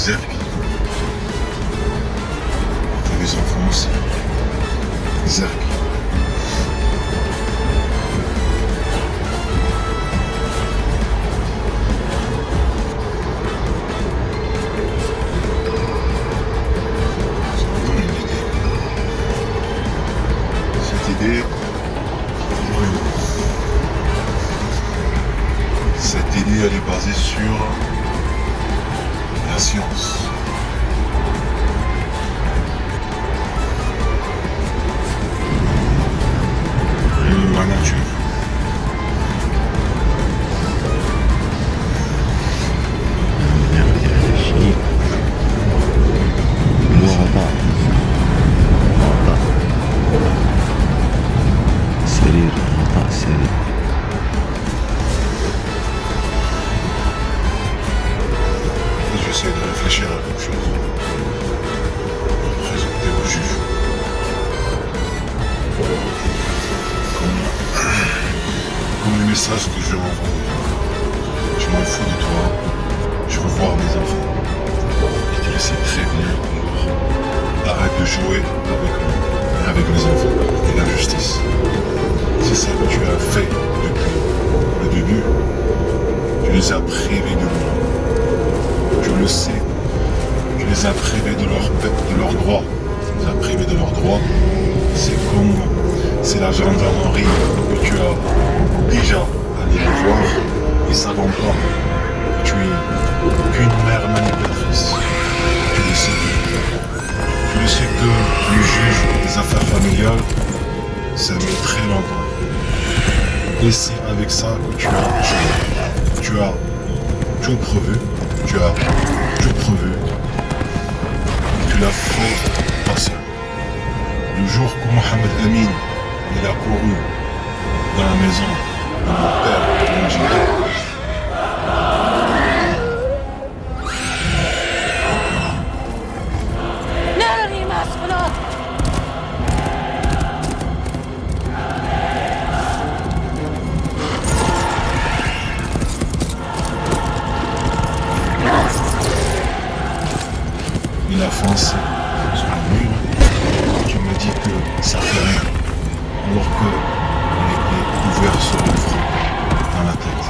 Zerki. Et les enfants aussi. Zerki. Cette idée, elle est basée sur la science. La nature. J'essaie de réfléchir à quelque chose. Présenter au juge. Comme le message que je renvoie. Je m'en fous de toi. Je veux voir mes enfants. Et tu le sais très bien. Arrête de jouer avec mes enfants et la justice. C'est ça que tu as fait depuis le début. Tu les as privés de moi. Je le sais. Tu les as privés de leur droit. Tu les as privés de leurs droits. C'est la gendarmerie que tu as déjà allé les voir. Ils ne savent pas que tu es qu'une mère manipulatrice. Tu le sais. Tu le sais que le juge des affaires familiales, ça met très longtemps. Et c'est avec ça que tu as tout prévu. Tu as tout prévu. Tu l'as fait passer. Le jour que Mohamed Amin il a couru dans la maison de mon père en Algérie, il a foncé sur le mur. Tu me dis que ça fait rien, alors qu'il était ouvert sur le front, dans la tête.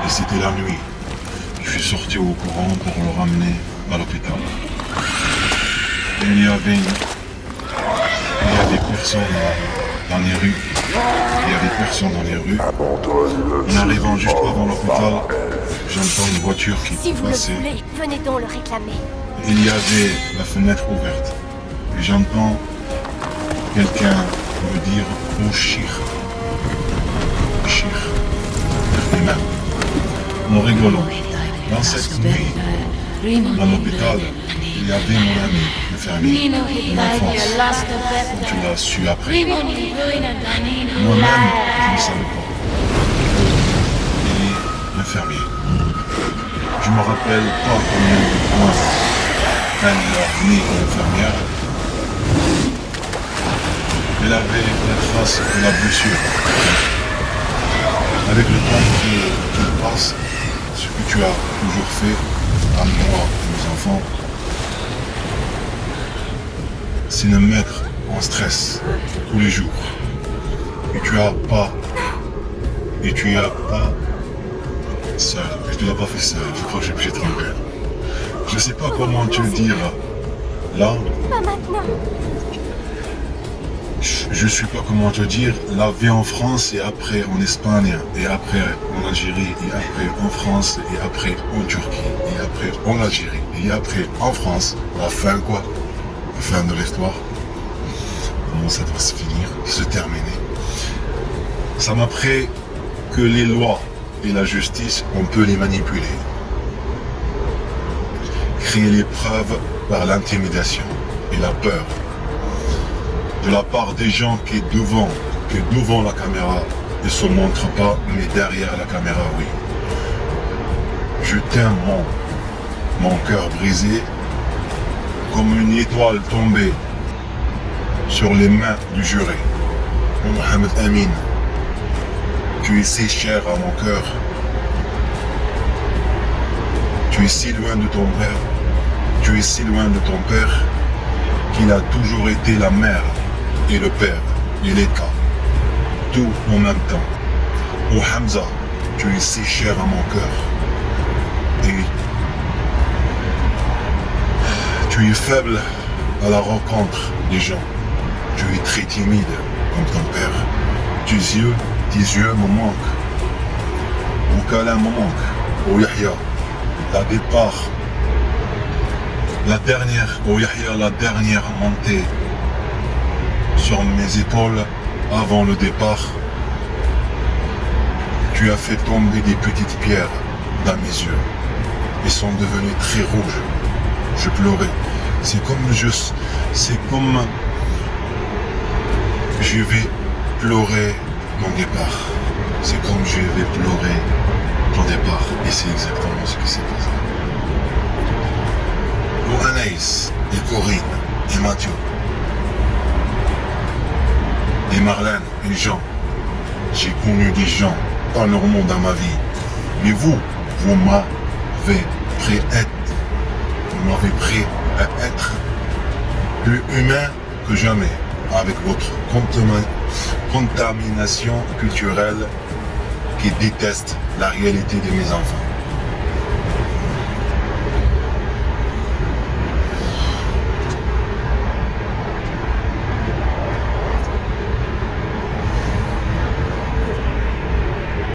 Et c'était la nuit. Je suis sorti au courant pour le ramener à l'hôpital. Il y avait personne dans les rues. Il y avait personne dans les rues. En arrivant juste avant l'hôpital, j'entends une voiture qui Si vous passait. le voulez, venez donc le réclamer. Il y avait la fenêtre ouverte. Et j'entends quelqu'un me dire « Mouchir ». Mouchir. Et même, en rigolant. Dans cette nuit, à l'hôpital, il y avait mon ami, le fermier, de l'enfance. Tu l'as su après. Moi-même, je ne savais pas. Il est l'infirmier. Je ne me rappelle pas combien de points elle a mis l'infirmière. Elle avait la trace de la blessure. Avec le temps qui passe, ce que tu as toujours fait, à moi et mes enfants, c'est de mettre en stress tous les jours. Et tu n'as pas seul. Je ne l'ai pas fait seul. Je crois que j'ai trompé. Je ne sais pas comment te le dire là. Pas maintenant. Je ne sais pas comment te dire la vie en France et après en Espagne et après en Algérie et après en France et après en Turquie et après en Algérie et après en France. La fin quoi? La fin de l'histoire. Comment ça doit se finir, se terminer. Ça m'apprend que les lois et la justice, on peut les manipuler. Créer les preuves par l'intimidation et la peur. De la part des gens qui est devant la caméra ne se montrent pas, mais derrière la caméra, oui. Je t'aime mon cœur brisé, comme une étoile tombée sur les mains du juré. Mohamed Amin, Tu es si cher à mon cœur. Tu es si loin de ton père. Tu es si loin de ton père qu'il a toujours été la mère et le père et l'État. Tout en même temps. Oh Hamza, tu es si cher à mon cœur. Et tu es faible à la rencontre des gens. Tu es très timide comme ton père. Tes yeux me manquent. Mon câlin me manque. Oh Yahya, la départ. La dernière, oh Yahya, la dernière montée sur mes épaules avant le départ. Tu as fait tomber des petites pierres dans mes yeux. Ils sont devenus très rouges. Je pleurais. C'est comme je vais pleurer mon départ. C'est comme je vais pleurer mon départ. Et c'est exactement ce qui s'est passé. Pour Anaïs et Corinne et Mathieu et Marlène et Jean, j'ai connu des gens dans leur monde dans ma vie. Mais vous m'avez pris à être plus humain que jamais avec votre contamination culturelle qui déteste la réalité de mes enfants.